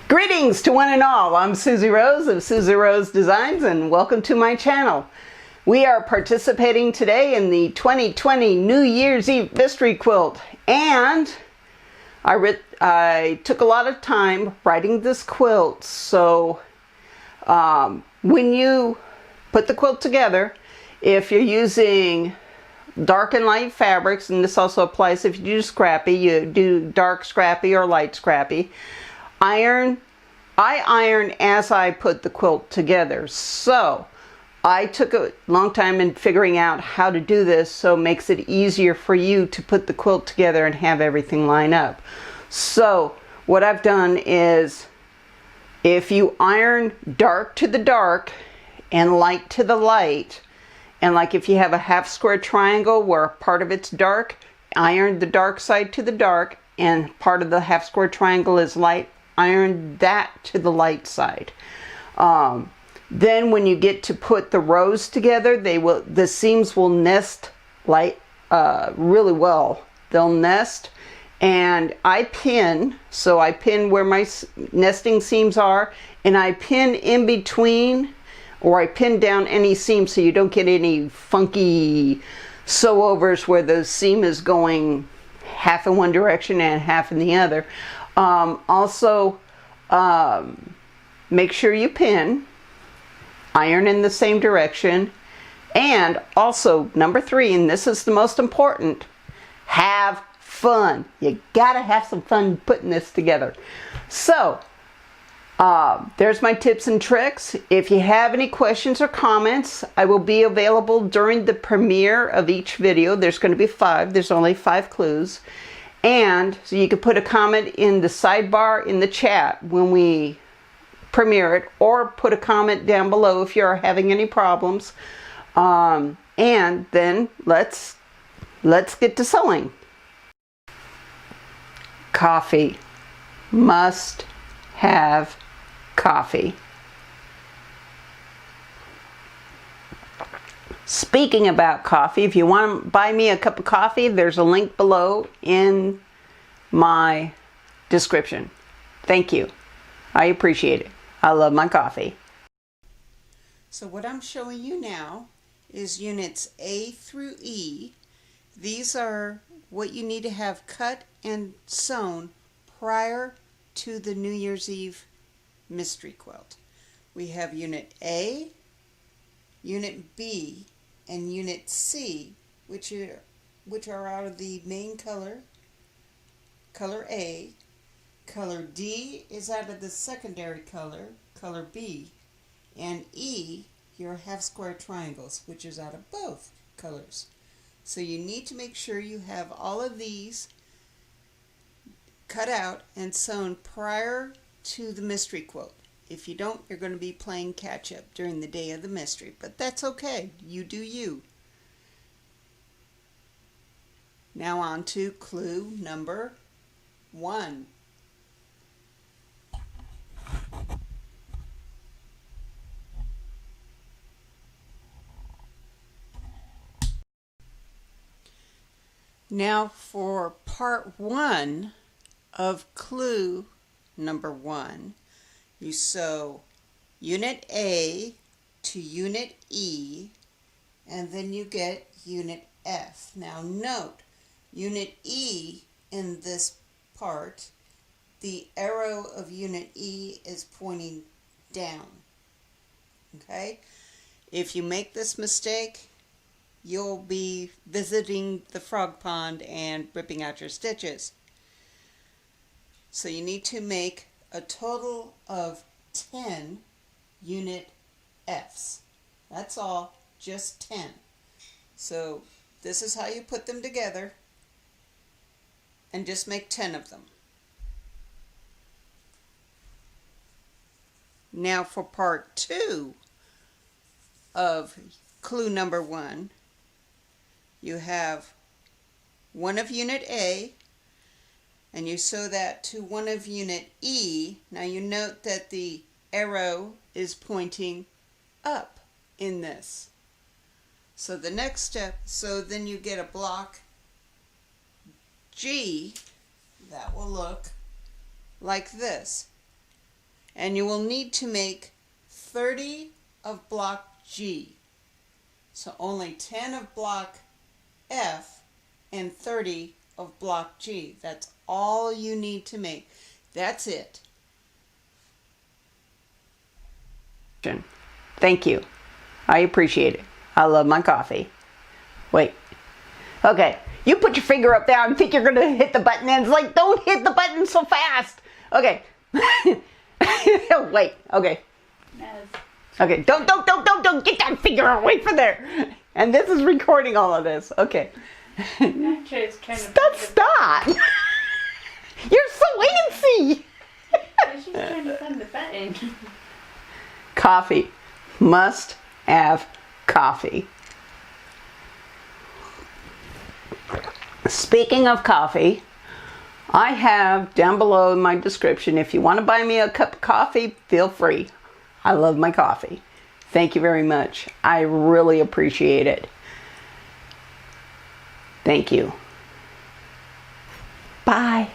Greetings to one and all. I'm Susie Rose of Susie Rose Designs and welcome to my channel. We are participating today in the 2020 New Year's Eve mystery quilt, and I took a lot of time writing this quilt, so when you put the quilt together, if you're using dark and light fabrics, and this also applies if you do scrappy, you do dark scrappy or light scrappy, I iron as I put the quilt together. So I took a long time in figuring out how to do this, so it makes it easier for you to put the quilt together and have everything line up. So what I've done is, if you iron dark to the dark and light to the light, and like if you have a half square triangle where part of it's dark, iron the dark side to the dark and part of the half square triangle is light, iron that to the light side. Then when you get to put the rows together, the seams will nest really well. They'll nest, and I pin, so I pin where my nesting seams are, and I pin in between, or I pin down any seam so you don't get any funky sew overs where the seam is going half in one direction and half in the other. Also, make sure you pin, iron in the same direction, and also number 3, and this is the most important, have fun. You gotta have some fun putting this together. So there's my tips and tricks. If you have any questions or comments, I will be available during the premiere of each video. There's going to be 5. There's only 5 clues. And so you can put a comment in the sidebar in the chat when we premiere it, or put a comment down below if you're having any problems. And then let's get to sewing. Coffee. Must have coffee. Speaking about coffee, if you want to buy me a cup of coffee, there's a link below in my description. Thank you. I appreciate it. I love my coffee. So what I'm showing you now is units A through E. These are what you need to have cut and sewn prior to the New Year's Eve mystery quilt. We have unit A, unit B, and unit C, which are out of the main color, color A. Color D is out of the secondary color, color B, and E, your half square triangles, which is out of both colors. So you need to make sure you have all of these cut out and sewn prior to the mystery quilt. If you don't, you're going to be playing catch up during the day of the mystery, but that's okay. You do you. Now on to clue number 1. Now for part 1 of clue number 1, you sew unit A to unit E, and then you get unit F. Now note, unit E in this part, the arrow of unit E is pointing down. Okay? If you make this mistake, you'll be visiting the frog pond and ripping out your stitches. So you need to make a total of 10 unit Fs. That's all, just 10. So this is how you put them together, and just make 10 of them. Now for part 2 of clue number 1, you have one of unit A, and you sew that to one of unit E. Now you note that the arrow is pointing up in this. So the next step, so then you get a block G that will look like this. And you will need to make 30 of block G. So only 10 of block F and 30 of block G. That's all you need to make. That's it. Thank you. I appreciate it. I love my coffee. Wait. Okay. You put your finger up there and think you're going to hit the button, and it's like, don't hit the button so fast. Okay. Wait. Okay. Okay. Don't get that finger away from there. And this is recording all of this. Okay. Stop. You're so wait and see. She's trying to find the button. Coffee. Must have coffee. Speaking of coffee, I have down below in my description, if you want to buy me a cup of coffee, feel free. I love my coffee. Thank you very much. I really appreciate it. Thank you. Bye.